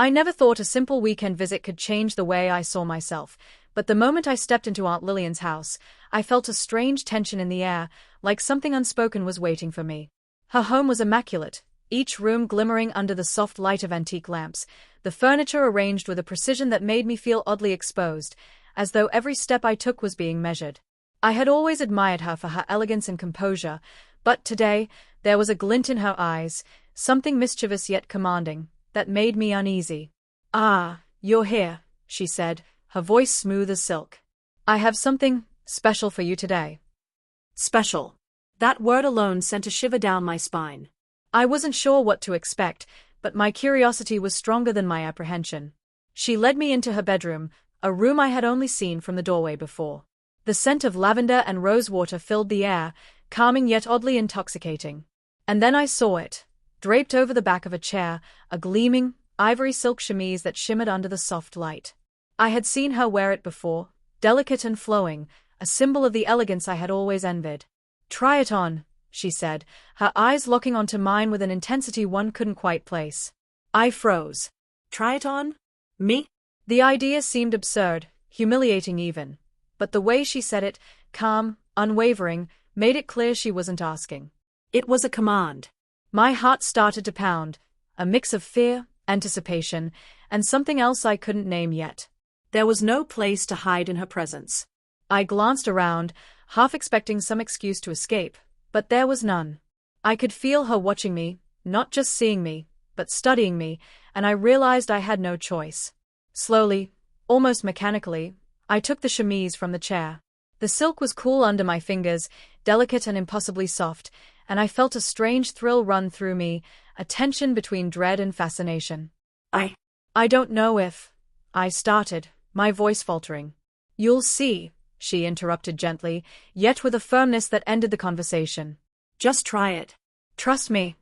I never thought a simple weekend visit could change the way I saw myself, but the moment I stepped into Aunt Lillian's house, I felt a strange tension in the air, like something unspoken was waiting for me. Her home was immaculate, each room glimmering under the soft light of antique lamps, the furniture arranged with a precision that made me feel oddly exposed, as though every step I took was being measured. I had always admired her for her elegance and composure, but today, there was a glint in her eyes, something mischievous yet commanding, that made me uneasy. "Ah, you're here," she said, her voice smooth as silk. "I have something special for you today." Special. That word alone sent a shiver down my spine. I wasn't sure what to expect, but my curiosity was stronger than my apprehension. She led me into her bedroom, a room I had only seen from the doorway before. The scent of lavender and rosewater filled the air, calming yet oddly intoxicating. And then I saw it, draped over the back of a chair, a gleaming, ivory silk chemise that shimmered under the soft light. I had seen her wear it before, delicate and flowing, a symbol of the elegance I had always envied. "Try it on," she said, her eyes locking onto mine with an intensity one couldn't quite place. I froze. Try it on? Me? The idea seemed absurd, humiliating even. But the way she said it, calm, unwavering, made it clear she wasn't asking. It was a command. My heart started to pound, a mix of fear, anticipation, and something else I couldn't name yet. There was no place to hide in her presence. I glanced around, half expecting some excuse to escape, but there was none. I could feel her watching me, not just seeing me, but studying me, and I realized I had no choice. Slowly, almost mechanically, I took the chemise from the chair. The silk was cool under my fingers, delicate and impossibly soft, and I felt a strange thrill run through me, a tension between dread and fascination. I don't know if... I started, my voice faltering. "You'll see," she interrupted gently, yet with a firmness that ended the conversation. "Just try it. Trust me."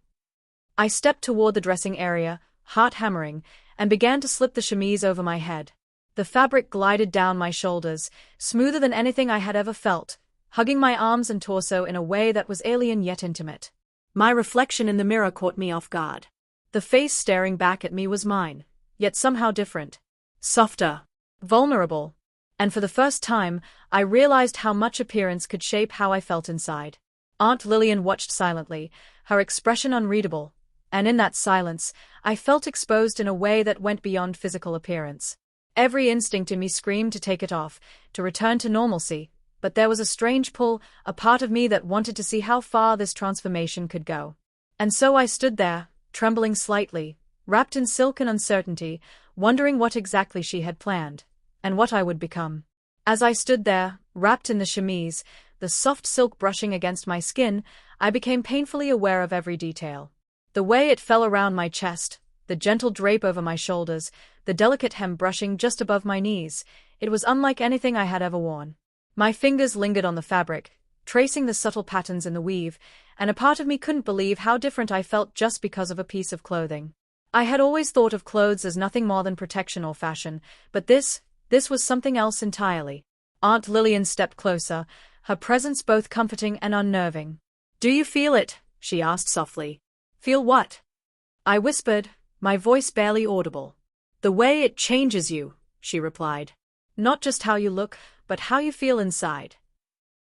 I stepped toward the dressing area, heart hammering, and began to slip the chemise over my head. The fabric glided down my shoulders, smoother than anything I had ever felt, hugging my arms and torso in a way that was alien yet intimate. My reflection in the mirror caught me off guard. The face staring back at me was mine, yet somehow different. Softer. Vulnerable. And for the first time, I realized how much appearance could shape how I felt inside. Aunt Lillian watched silently, her expression unreadable, and in that silence, I felt exposed in a way that went beyond physical appearance. Every instinct in me screamed to take it off, to return to normalcy, but there was a strange pull, a part of me that wanted to see how far this transformation could go. And so I stood there, trembling slightly, wrapped in silk and uncertainty, wondering what exactly she had planned, and what I would become. As I stood there, wrapped in the chemise, the soft silk brushing against my skin, I became painfully aware of every detail. The way it fell around my chest, the gentle drape over my shoulders, the delicate hem brushing just above my knees, it was unlike anything I had ever worn. My fingers lingered on the fabric, tracing the subtle patterns in the weave, and a part of me couldn't believe how different I felt just because of a piece of clothing. I had always thought of clothes as nothing more than protection or fashion, but this was something else entirely. Aunt Lillian stepped closer, her presence both comforting and unnerving. "Do you feel it?" she asked softly. "Feel what?" I whispered, my voice barely audible. "The way it changes you," she replied. "Not just how you look, but how you feel inside."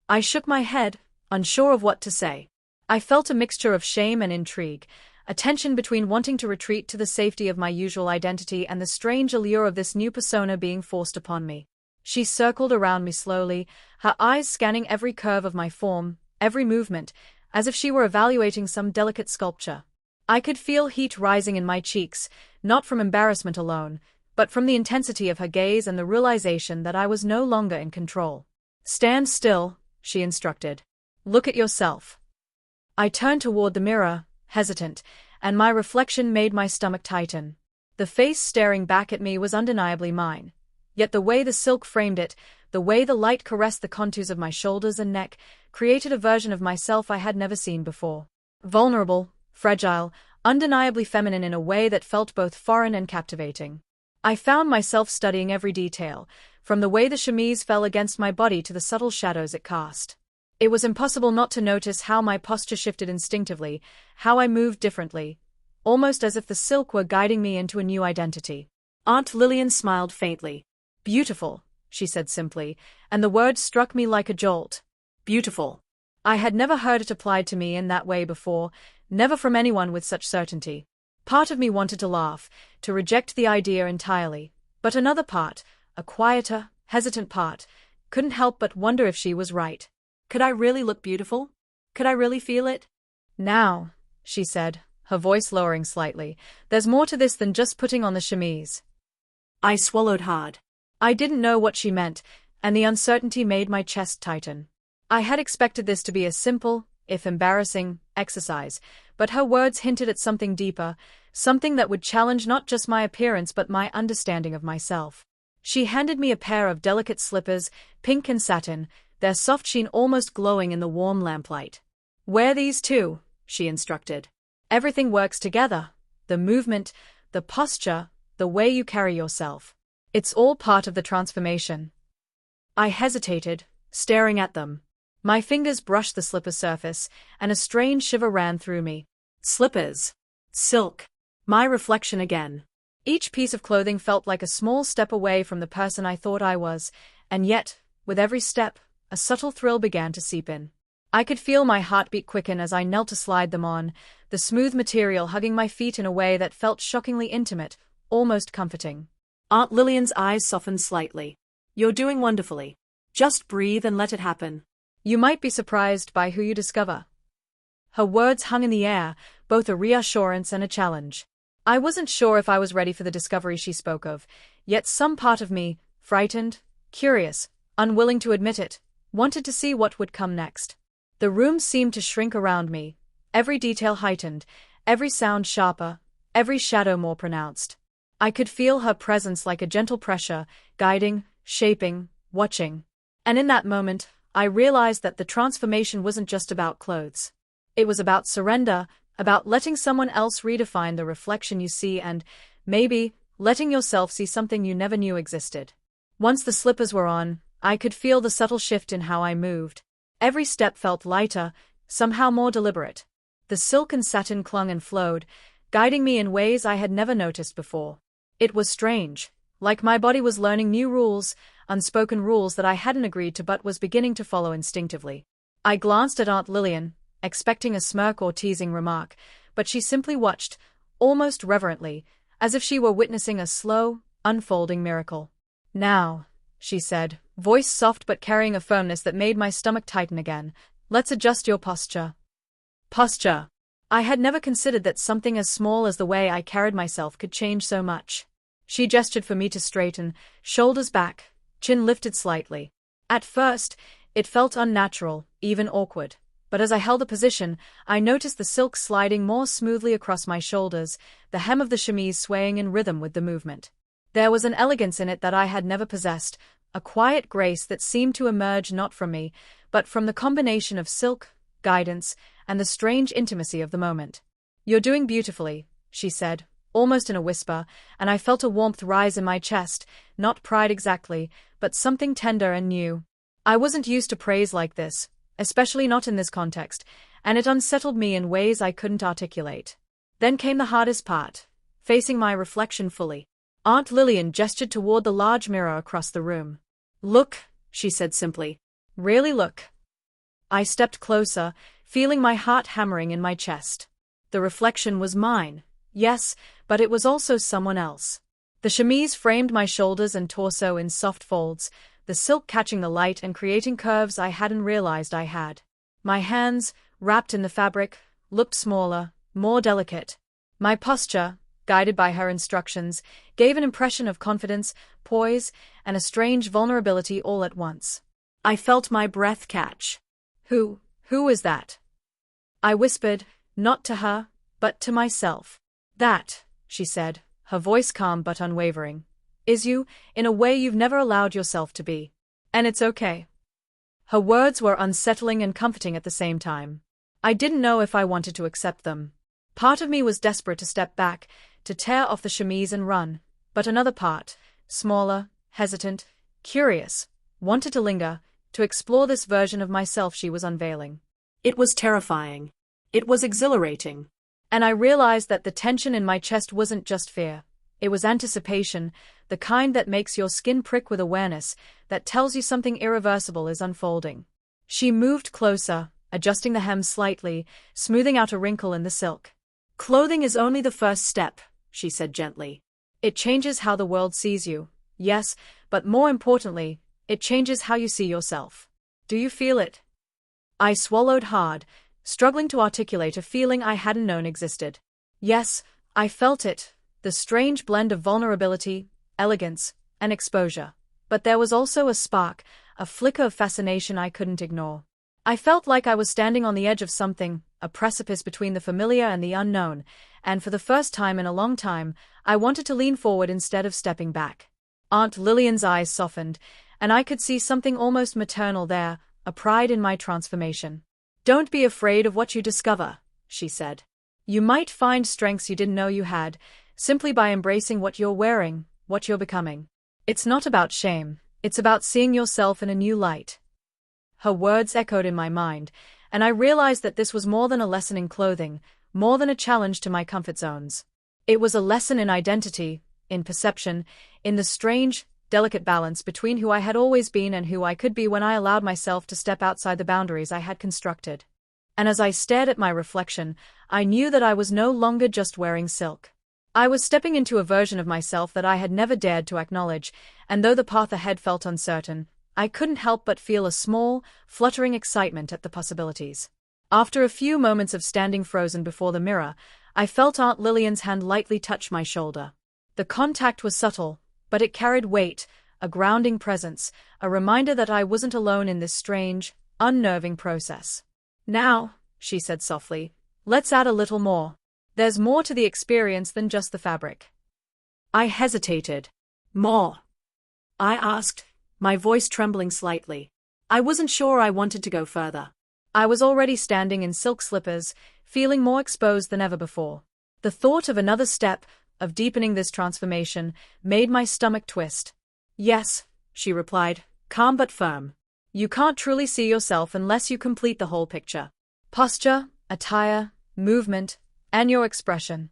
I shook my head, unsure of what to say. I felt a mixture of shame and intrigue, a tension between wanting to retreat to the safety of my usual identity and the strange allure of this new persona being forced upon me. She circled around me slowly, her eyes scanning every curve of my form, every movement, as if she were evaluating some delicate sculpture. I could feel heat rising in my cheeks, not from embarrassment alone, but from the intensity of her gaze and the realization that I was no longer in control. "Stand still," she instructed. "Look at yourself." I turned toward the mirror, hesitant, and my reflection made my stomach tighten. The face staring back at me was undeniably mine, yet the way the silk framed it, the way the light caressed the contours of my shoulders and neck, created a version of myself I had never seen before. Vulnerable, fragile, undeniably feminine in a way that felt both foreign and captivating. I found myself studying every detail, from the way the chemise fell against my body to the subtle shadows it cast. It was impossible not to notice how my posture shifted instinctively, how I moved differently, almost as if the silk were guiding me into a new identity. Aunt Lillian smiled faintly. Beautiful, she said simply, and the word struck me like a jolt. Beautiful. I had never heard it applied to me in that way before, never from anyone with such certainty. Part of me wanted to laugh, to reject the idea entirely, but another part, a quieter, hesitant part, couldn't help but wonder if she was right. Could I really look beautiful? Could I really feel it? Now, she said, her voice lowering slightly, there's more to this than just putting on the chemise. I swallowed hard. I didn't know what she meant, and the uncertainty made my chest tighten. I had expected this to be a simple, if embarrassing, exercise, but her words hinted at something deeper, something that would challenge not just my appearance but my understanding of myself. She handed me a pair of delicate slippers, pink and satin, their soft sheen almost glowing in the warm lamplight. Wear these too, she instructed. Everything works together. The movement, the posture, the way you carry yourself. It's all part of the transformation. I hesitated, staring at them. My fingers brushed the slipper surface, and a strange shiver ran through me. Slippers. Silk. My reflection again. Each piece of clothing felt like a small step away from the person I thought I was, and yet, with every step, a subtle thrill began to seep in. I could feel my heartbeat quicken as I knelt to slide them on, the smooth material hugging my feet in a way that felt shockingly intimate, almost comforting. Aunt Lillian's eyes softened slightly. You're doing wonderfully. Just breathe and let it happen. You might be surprised by who you discover. Her words hung in the air, both a reassurance and a challenge. I wasn't sure if I was ready for the discovery she spoke of, yet some part of me, frightened, curious, unwilling to admit it, wanted to see what would come next. The room seemed to shrink around me, every detail heightened, every sound sharper, every shadow more pronounced. I could feel her presence like a gentle pressure, guiding, shaping, watching. And in that moment, I realized that the transformation wasn't just about clothes. It was about surrender, about letting someone else redefine the reflection you see and, maybe, letting yourself see something you never knew existed. Once the slippers were on, I could feel the subtle shift in how I moved. Every step felt lighter, somehow more deliberate. The silk and satin clung and flowed, guiding me in ways I had never noticed before. It was strange, like my body was learning new rules, unspoken rules that I hadn't agreed to but was beginning to follow instinctively. I glanced at Aunt Lillian, expecting a smirk or teasing remark, but she simply watched, almost reverently, as if she were witnessing a slow, unfolding miracle. Now, she said, voice soft but carrying a firmness that made my stomach tighten again, let's adjust your posture. Posture. I had never considered that something as small as the way I carried myself could change so much. She gestured for me to straighten, shoulders back, chin lifted slightly. At first, it felt unnatural, even awkward, but as I held the position, I noticed the silk sliding more smoothly across my shoulders, the hem of the chemise swaying in rhythm with the movement. There was an elegance in it that I had never possessed, a quiet grace that seemed to emerge not from me, but from the combination of silk, guidance, and the strange intimacy of the moment. You're doing beautifully, she said, almost in a whisper, and I felt a warmth rise in my chest, not pride exactly, but something tender and new. I wasn't used to praise like this, especially not in this context, and it unsettled me in ways I couldn't articulate. Then came the hardest part, facing my reflection fully. Aunt Lillian gestured toward the large mirror across the room. Look, she said simply. Really look. I stepped closer, feeling my heart hammering in my chest. The reflection was mine, yes, but it was also someone else. The chemise framed my shoulders and torso in soft folds, the silk catching the light and creating curves I hadn't realized I had. My hands, wrapped in the fabric, looked smaller, more delicate. My posture, guided by her instructions, gave an impression of confidence, poise, and a strange vulnerability all at once. I felt my breath catch. Who is that? I whispered, not to her, but to myself. That, she said, her voice calm but unwavering, is you, in a way you've never allowed yourself to be. And it's okay. Her words were unsettling and comforting at the same time. I didn't know if I wanted to accept them. Part of me was desperate to step back, to tear off the chemise and run, but another part, smaller, hesitant, curious, wanted to linger, to explore this version of myself she was unveiling. It was terrifying. It was exhilarating. And I realized that the tension in my chest wasn't just fear. It was anticipation, the kind that makes your skin prick with awareness, that tells you something irreversible is unfolding. She moved closer, adjusting the hem slightly, smoothing out a wrinkle in the silk. "Clothing is only the first step," she said gently. "It changes how the world sees you, yes, but more importantly, it changes how you see yourself. Do you feel it?" I swallowed hard, struggling to articulate a feeling I hadn't known existed. Yes, I felt it, the strange blend of vulnerability, elegance, and exposure. But there was also a spark, a flicker of fascination I couldn't ignore. I felt like I was standing on the edge of something, a precipice between the familiar and the unknown, and for the first time in a long time, I wanted to lean forward instead of stepping back. Aunt Lillian's eyes softened, and I could see something almost maternal there, a pride in my transformation. "Don't be afraid of what you discover," she said. "You might find strengths you didn't know you had, simply by embracing what you're wearing, what you're becoming. It's not about shame, it's about seeing yourself in a new light." Her words echoed in my mind, and I realized that this was more than a lesson in clothing, more than a challenge to my comfort zones. It was a lesson in identity, in perception, in the strange, delicate balance between who I had always been and who I could be when I allowed myself to step outside the boundaries I had constructed. And as I stared at my reflection, I knew that I was no longer just wearing silk. I was stepping into a version of myself that I had never dared to acknowledge, and though the path ahead felt uncertain, I couldn't help but feel a small, fluttering excitement at the possibilities. After a few moments of standing frozen before the mirror, I felt Aunt Lillian's hand lightly touch my shoulder. The contact was subtle, but it carried weight, a grounding presence, a reminder that I wasn't alone in this strange, unnerving process. "Now," she said softly, "let's add a little more. There's more to the experience than just the fabric." I hesitated. "More?" I asked, my voice trembling slightly. I wasn't sure I wanted to go further. I was already standing in silk slippers, feeling more exposed than ever before. The thought of another step, of deepening this transformation, made my stomach twist. "Yes," she replied, calm but firm. "You can't truly see yourself unless you complete the whole picture. Posture, attire, movement, and your expression."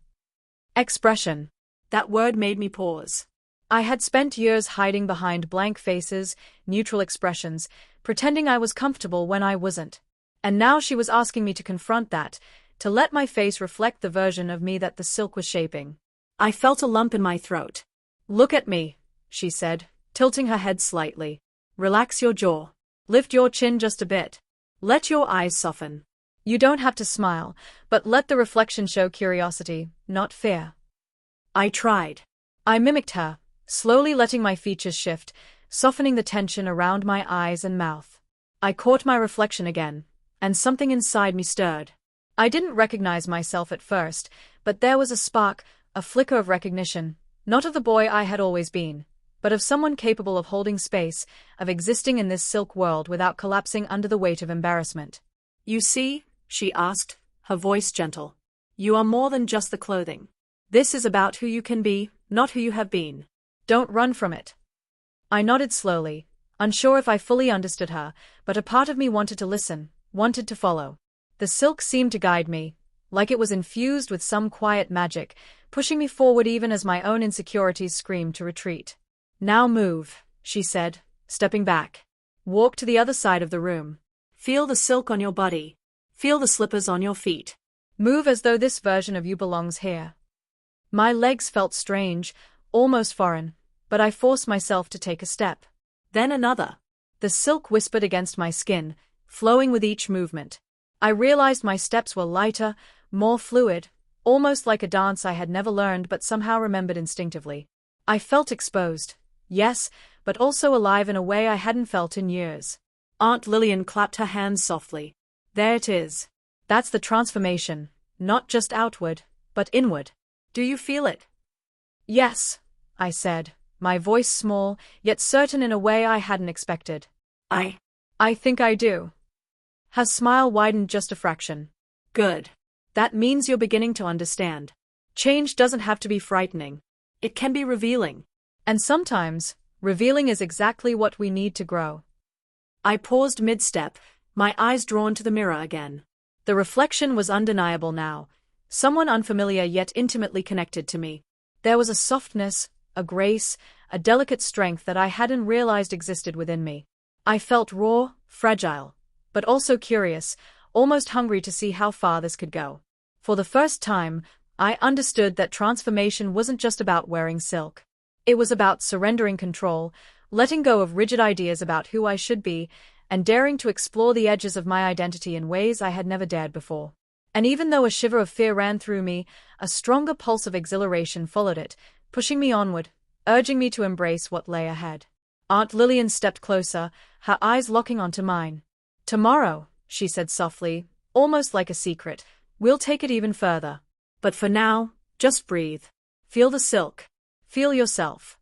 Expression. That word made me pause. I had spent years hiding behind blank faces, neutral expressions, pretending I was comfortable when I wasn't. And now she was asking me to confront that, to let my face reflect the version of me that the silk was shaping. I felt a lump in my throat. "Look at me," she said, tilting her head slightly. "Relax your jaw. Lift your chin just a bit. Let your eyes soften. You don't have to smile, but let the reflection show curiosity, not fear." I tried. I mimicked her, slowly letting my features shift, softening the tension around my eyes and mouth. I caught my reflection again, and something inside me stirred. I didn't recognize myself at first, but there was a spark, a flicker of recognition, not of the boy I had always been, but of someone capable of holding space, of existing in this silk world without collapsing under the weight of embarrassment. "You see," she asked, her voice gentle, "you are more than just the clothing. This is about who you can be, not who you have been. Don't run from it." I nodded slowly, unsure if I fully understood her, but a part of me wanted to listen, wanted to follow. The silk seemed to guide me, like it was infused with some quiet magic, pushing me forward even as my own insecurities screamed to retreat. "Now move," she said, stepping back. "Walk to the other side of the room. Feel the silk on your body. Feel the slippers on your feet. Move as though this version of you belongs here." My legs felt strange, almost foreign, but I forced myself to take a step. Then another. The silk whispered against my skin, flowing with each movement. I realized my steps were lighter, more fluid, almost like a dance I had never learned but somehow remembered instinctively. I felt exposed, yes, but also alive in a way I hadn't felt in years. Aunt Lillian clapped her hands softly. "There it is. That's the transformation, not just outward, but inward. Do you feel it?" "Yes," I said, my voice small, yet certain in a way I hadn't expected. I think I do." Her smile widened just a fraction. "Good. That means you're beginning to understand. Change doesn't have to be frightening. It can be revealing. And sometimes, revealing is exactly what we need to grow." I paused mid-step, my eyes drawn to the mirror again. The reflection was undeniable now, someone unfamiliar yet intimately connected to me. There was a softness, a grace, a delicate strength that I hadn't realized existed within me. I felt raw, fragile, but also curious, almost hungry to see how far this could go. For the first time, I understood that transformation wasn't just about wearing silk. It was about surrendering control, letting go of rigid ideas about who I should be, and daring to explore the edges of my identity in ways I had never dared before. And even though a shiver of fear ran through me, a stronger pulse of exhilaration followed it, pushing me onward, urging me to embrace what lay ahead. Aunt Lillian stepped closer, her eyes locking onto mine. "Tomorrow," she said softly, almost like a secret, "we'll take it even further. But for now, just breathe. Feel the silk. Feel yourself."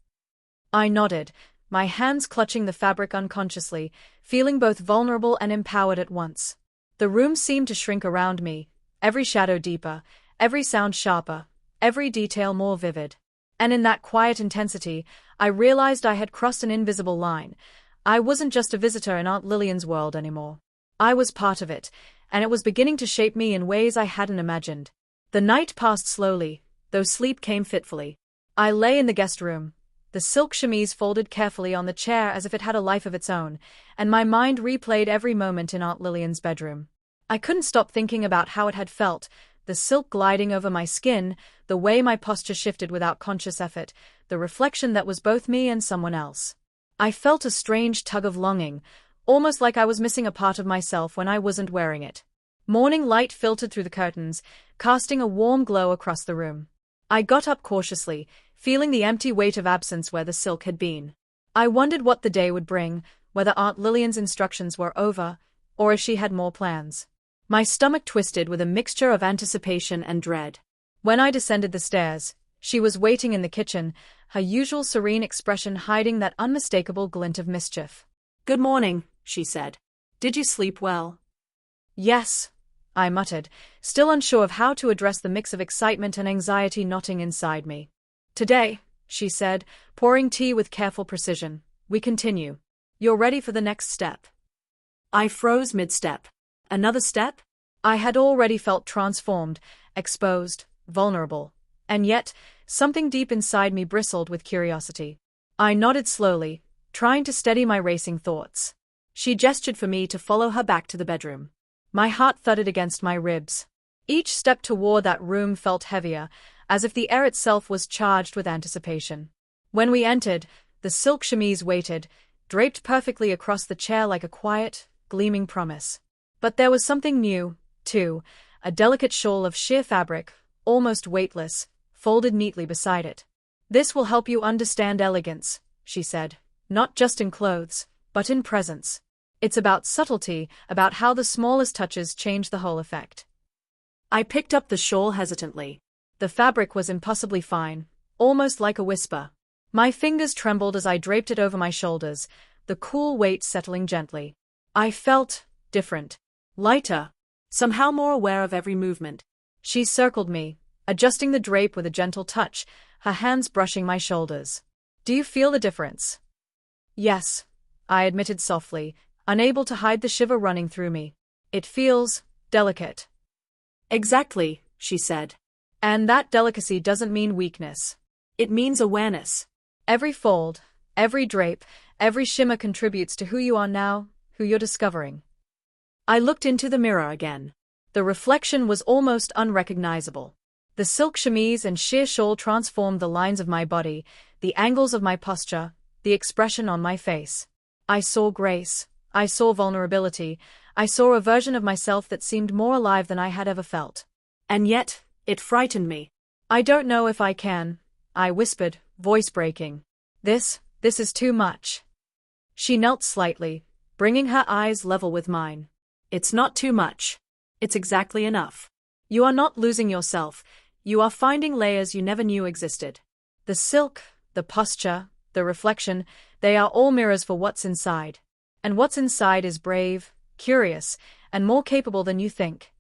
I nodded, my hands clutching the fabric unconsciously, feeling both vulnerable and empowered at once. The room seemed to shrink around me, every shadow deeper, every sound sharper, every detail more vivid. And in that quiet intensity, I realized I had crossed an invisible line. I wasn't just a visitor in Aunt Lillian's world anymore. I was part of it, and it was beginning to shape me in ways I hadn't imagined. The night passed slowly, though sleep came fitfully. I lay in the guest room, the silk chemise folded carefully on the chair as if it had a life of its own, and my mind replayed every moment in Aunt Lillian's bedroom. I couldn't stop thinking about how it had felt, the silk gliding over my skin, the way my posture shifted without conscious effort, the reflection that was both me and someone else. I felt a strange tug of longing, almost like I was missing a part of myself when I wasn't wearing it. Morning light filtered through the curtains, casting a warm glow across the room. I got up cautiously, feeling the empty weight of absence where the silk had been. I wondered what the day would bring, whether Aunt Lillian's instructions were over, or if she had more plans. My stomach twisted with a mixture of anticipation and dread. When I descended the stairs, she was waiting in the kitchen, her usual serene expression hiding that unmistakable glint of mischief. "Good morning," she said. "Did you sleep well?" "Yes," I muttered, still unsure of how to address the mix of excitement and anxiety knotting inside me. "Today," she said, pouring tea with careful precision, "we continue. You're ready for the next step." I froze mid-step. Another step? I had already felt transformed, exposed, vulnerable. And yet, something deep inside me bristled with curiosity. I nodded slowly, trying to steady my racing thoughts. She gestured for me to follow her back to the bedroom. My heart thudded against my ribs. Each step toward that room felt heavier, as if the air itself was charged with anticipation. When we entered, the silk chemise waited, draped perfectly across the chair like a quiet, gleaming promise. But there was something new, too, a delicate shawl of sheer fabric, almost weightless, folded neatly beside it. "This will help you understand elegance," she said, "not just in clothes, but in presence. It's about subtlety, about how the smallest touches change the whole effect." I picked up the shawl hesitantly. The fabric was impossibly fine, almost like a whisper. My fingers trembled as I draped it over my shoulders, the cool weight settling gently. I felt different. Lighter, somehow more aware of every movement. She circled me, adjusting the drape with a gentle touch, her hands brushing my shoulders. "Do you feel the difference?" "Yes," I admitted softly, unable to hide the shiver running through me. "It feels delicate." "Exactly," she said. "And that delicacy doesn't mean weakness. It means awareness. Every fold, every drape, every shimmer contributes to who you are now, who you're discovering." I looked into the mirror again. The reflection was almost unrecognizable. The silk chemise and sheer shawl transformed the lines of my body, the angles of my posture, the expression on my face. I saw grace, I saw vulnerability, I saw a version of myself that seemed more alive than I had ever felt. And yet, it frightened me. "I don't know if I can," I whispered, voice breaking. This is too much." She knelt slightly, bringing her eyes level with mine. "It's not too much. It's exactly enough." "You are not losing yourself, you are finding layers you never knew existed. The silk, the posture, the reflection, they are all mirrors for what's inside. And what's inside is brave, curious, and more capable than you think."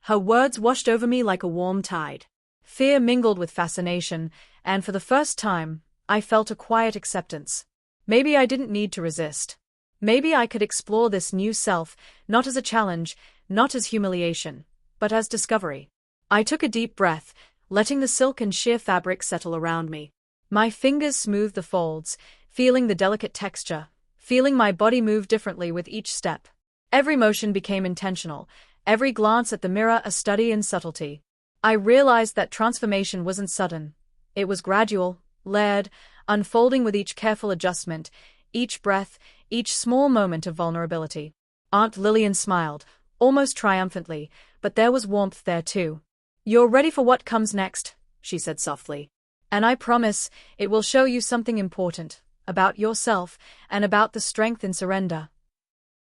Her words washed over me like a warm tide. Fear mingled with fascination, and for the first time, I felt a quiet acceptance. Maybe I didn't need to resist. Maybe I could explore this new self, not as a challenge, not as humiliation, but as discovery. I took a deep breath, letting the silk and sheer fabric settle around me. My fingers smoothed the folds, feeling the delicate texture, feeling my body move differently with each step. Every motion became intentional, every glance at the mirror a study in subtlety. I realized that transformation wasn't sudden. It was gradual, layered, unfolding with each careful adjustment, each breath, each small moment of vulnerability. Aunt Lillian smiled, almost triumphantly, but there was warmth there too. "You're ready for what comes next," she said softly. "And I promise, it will show you something important, about yourself, and about the strength in surrender."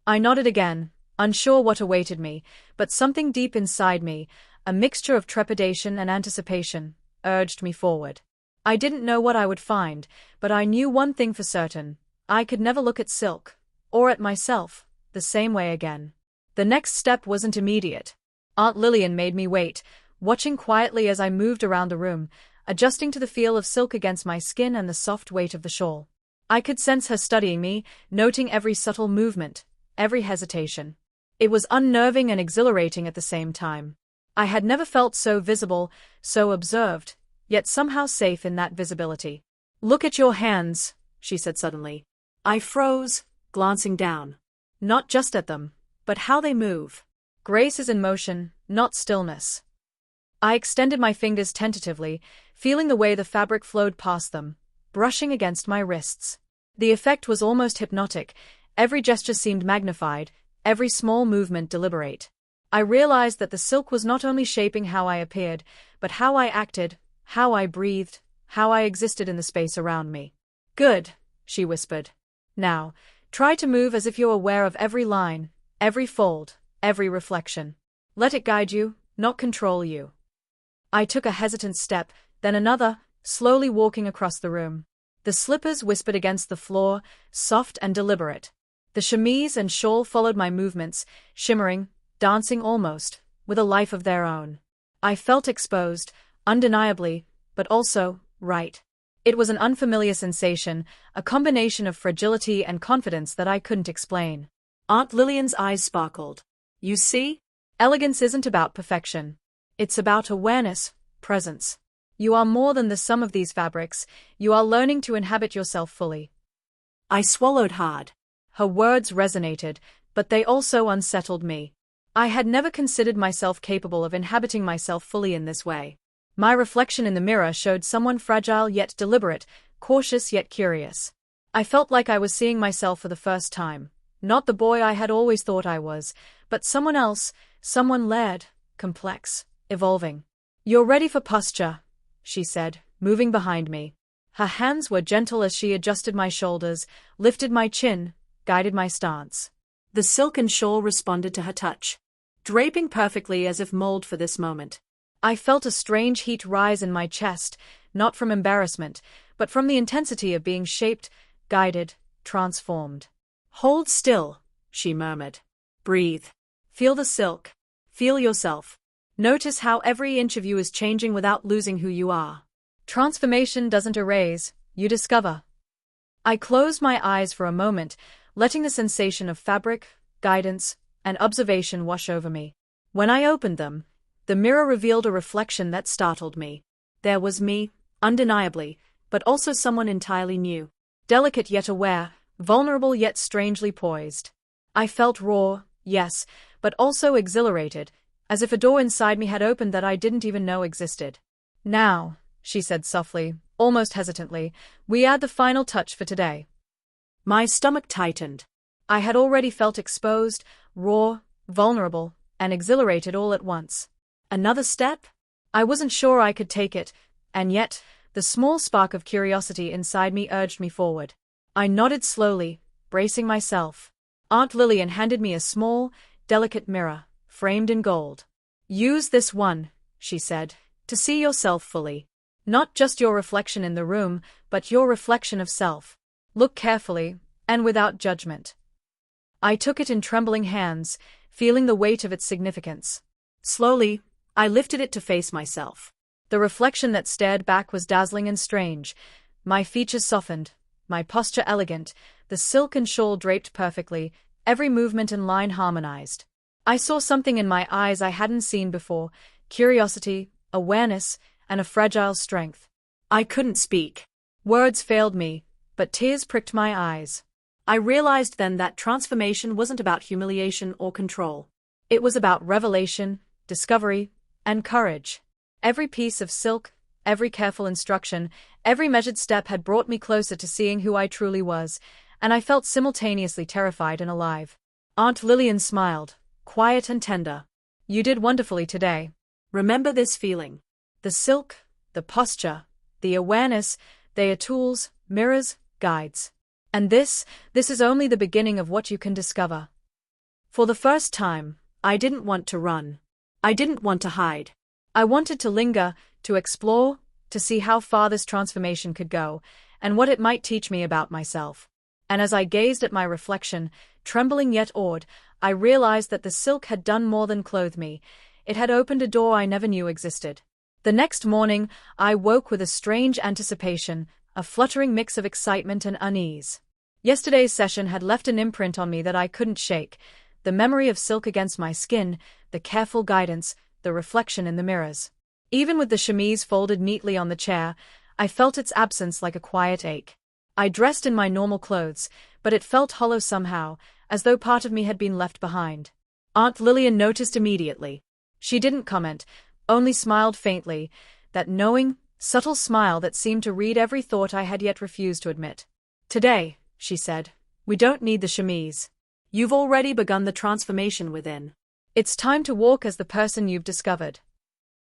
I nodded again, unsure what awaited me, but something deep inside me, a mixture of trepidation and anticipation, urged me forward. I didn't know what I would find, but I knew one thing for certain: I could never look at silk, or at myself, the same way again. The next step wasn't immediate. Aunt Lillian made me wait, watching quietly as I moved around the room, adjusting to the feel of silk against my skin and the soft weight of the shawl. I could sense her studying me, noting every subtle movement, every hesitation. It was unnerving and exhilarating at the same time. I had never felt so visible, so observed, yet somehow safe in that visibility. "Look at your hands," she said suddenly. I froze, glancing down. Not just at them, but how they move. Grace is in motion, not stillness. I extended my fingers tentatively, feeling the way the fabric flowed past them, brushing against my wrists. The effect was almost hypnotic. Every gesture seemed magnified, every small movement deliberate. I realized that the silk was not only shaping how I appeared, but how I acted, how I breathed, how I existed in the space around me. "Good," she whispered. "Now, try to move as if you're aware of every line, every fold, every reflection. Let it guide you, not control you." I took a hesitant step, then another, slowly walking across the room. The slippers whispered against the floor, soft and deliberate. The chemise and shawl followed my movements, shimmering, dancing almost, with a life of their own. I felt exposed, undeniably, but also, right. It was an unfamiliar sensation, a combination of fragility and confidence that I couldn't explain. Aunt Lillian's eyes sparkled. "You see? Elegance isn't about perfection. It's about awareness, presence. You are more than the sum of these fabrics, you are learning to inhabit yourself fully." I swallowed hard. Her words resonated, but they also unsettled me. I had never considered myself capable of inhabiting myself fully in this way. My reflection in the mirror showed someone fragile yet deliberate, cautious yet curious. I felt like I was seeing myself for the first time, not the boy I had always thought I was, but someone else, someone layered, complex, evolving. "You're ready for posture," she said, moving behind me. Her hands were gentle as she adjusted my shoulders, lifted my chin, guided my stance. The silk and shawl responded to her touch, draping perfectly as if molded for this moment. I felt a strange heat rise in my chest, not from embarrassment, but from the intensity of being shaped, guided, transformed. "Hold still," she murmured. "Breathe. Feel the silk. Feel yourself. Notice how every inch of you is changing without losing who you are. Transformation doesn't erase, you discover." I closed my eyes for a moment, letting the sensation of fabric, guidance, and observation wash over me. When I opened them, the mirror revealed a reflection that startled me. There was me, undeniably, but also someone entirely new. Delicate yet aware, vulnerable yet strangely poised. I felt raw, yes, but also exhilarated, as if a door inside me had opened that I didn't even know existed. "Now," she said softly, almost hesitantly, "we add the final touch for today." My stomach tightened. I had already felt exposed, raw, vulnerable, and exhilarated all at once. Another step? I wasn't sure I could take it, and yet, the small spark of curiosity inside me urged me forward. I nodded slowly, bracing myself. Aunt Lillian handed me a small, delicate mirror, framed in gold. "Use this one," she said, "to see yourself fully. Not just your reflection in the room, but your reflection of self. Look carefully, and without judgment." I took it in trembling hands, feeling the weight of its significance. Slowly, I lifted it to face myself. The reflection that stared back was dazzling and strange. My features softened, my posture elegant, the silk and shawl draped perfectly, every movement and line harmonized. I saw something in my eyes I hadn't seen before, curiosity, awareness, and a fragile strength. I couldn't speak. Words failed me, but tears pricked my eyes. I realized then that transformation wasn't about humiliation or control. It was about revelation, discovery, and courage. Every piece of silk, every careful instruction, every measured step had brought me closer to seeing who I truly was, and I felt simultaneously terrified and alive. Aunt Lillian smiled, quiet and tender. You did wonderfully today. Remember this feeling. The silk, the posture, the awareness, they are tools, mirrors, guides. And this is only the beginning of what you can discover. For the first time, I didn't want to run. I didn't want to hide. I wanted to linger, to explore, to see how far this transformation could go, and what it might teach me about myself. And as I gazed at my reflection, trembling yet awed, I realized that the silk had done more than clothe me. It had opened a door I never knew existed. The next morning, I woke with a strange anticipation, a fluttering mix of excitement and unease. Yesterday's session had left an imprint on me that I couldn't shake, the memory of silk against my skin, the careful guidance, the reflection in the mirrors. Even with the chemise folded neatly on the chair, I felt its absence like a quiet ache. I dressed in my normal clothes, but it felt hollow somehow, as though part of me had been left behind. Aunt Lillian noticed immediately. She didn't comment, only smiled faintly, that knowing, subtle smile that seemed to read every thought I had yet refused to admit. Today, she said, we don't need the chemise. You've already begun the transformation within. It's time to walk as the person you've discovered.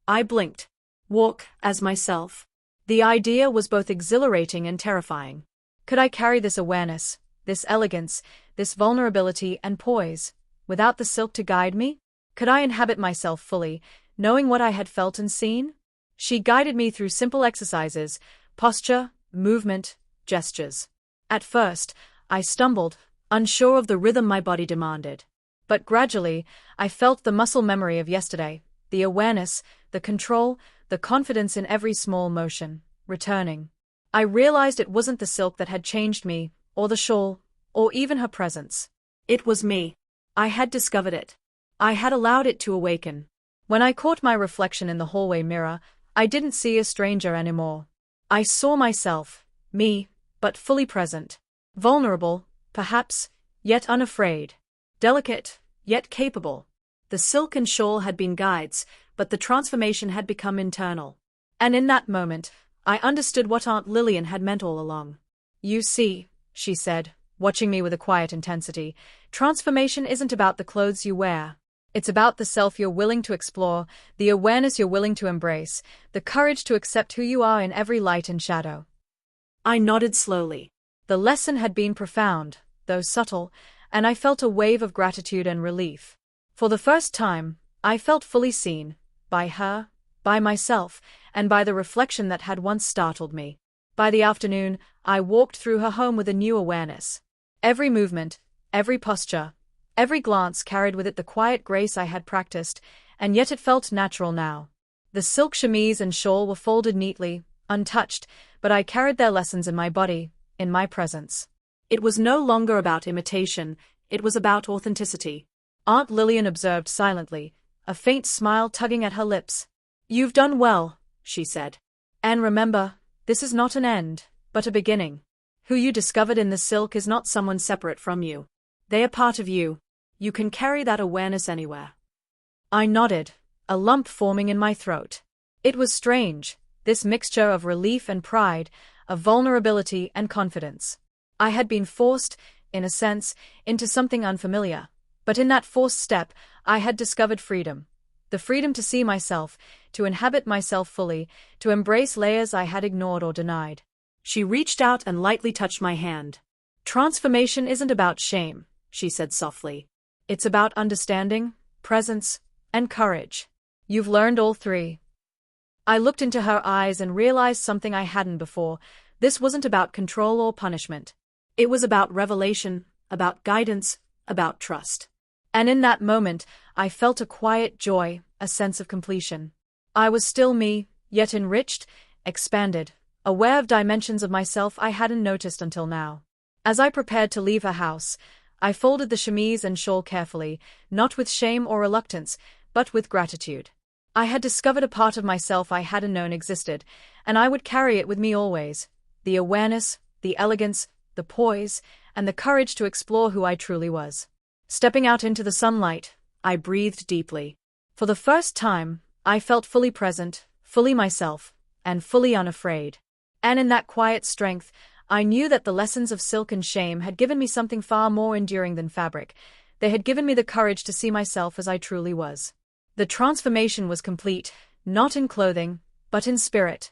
I blinked. Walk as myself. The idea was both exhilarating and terrifying. Could I carry this awareness, this elegance, this vulnerability and poise, without the silk to guide me? Could I inhabit myself fully, knowing what I had felt and seen? She guided me through simple exercises, posture, movement, gestures. At first, I stumbled, unsure of the rhythm my body demanded. But gradually, I felt the muscle memory of yesterday, the awareness, the control, the confidence in every small motion, returning. I realized it wasn't the silk that had changed me, or the shawl, or even her presence. It was me. I had discovered it. I had allowed it to awaken. When I caught my reflection in the hallway mirror, I didn't see a stranger anymore. I saw myself, me, but fully present. Vulnerable, perhaps, yet unafraid. Delicate, yet capable. The silk and shawl had been guides, but the transformation had become internal. And in that moment, I understood what Aunt Lillian had meant all along. You see, she said, watching me with a quiet intensity, transformation isn't about the clothes you wear. It's about the self you're willing to explore, the awareness you're willing to embrace, the courage to accept who you are in every light and shadow. I nodded slowly. The lesson had been profound, though subtle, and I felt a wave of gratitude and relief. For the first time, I felt fully seen, by her, by myself, and by the reflection that had once startled me. By the afternoon, I walked through her home with a new awareness. Every movement, every posture, every glance carried with it the quiet grace I had practiced, and yet it felt natural now. The silk chemise and shawl were folded neatly, untouched, but I carried their lessons in my body, in my presence. It was no longer about imitation, it was about authenticity. Aunt Lillian observed silently, a faint smile tugging at her lips. You've done well, she said. And remember, this is not an end, but a beginning. Who you discovered in the silk is not someone separate from you. They are part of you. You can carry that awareness anywhere. I nodded, a lump forming in my throat. It was strange, this mixture of relief and pride, of vulnerability and confidence. I had been forced, in a sense, into something unfamiliar. But in that forced step, I had discovered freedom. The freedom to see myself, to inhabit myself fully, to embrace layers I had ignored or denied. She reached out and lightly touched my hand. Transformation isn't about shame, she said softly. It's about understanding, presence, and courage. You've learned all three. I looked into her eyes and realized something I hadn't before. This wasn't about control or punishment. It was about revelation, about guidance, about trust. And in that moment, I felt a quiet joy, a sense of completion. I was still me, yet enriched, expanded, aware of dimensions of myself I hadn't noticed until now. As I prepared to leave her house, I folded the chemise and shawl carefully, not with shame or reluctance, but with gratitude. I had discovered a part of myself I hadn't known existed, and I would carry it with me always. The awareness, the elegance, the poise, and the courage to explore who I truly was. Stepping out into the sunlight, I breathed deeply. For the first time, I felt fully present, fully myself, and fully unafraid. And in that quiet strength, I knew that the lessons of silk and shame had given me something far more enduring than fabric. They had given me the courage to see myself as I truly was. The transformation was complete, not in clothing, but in spirit.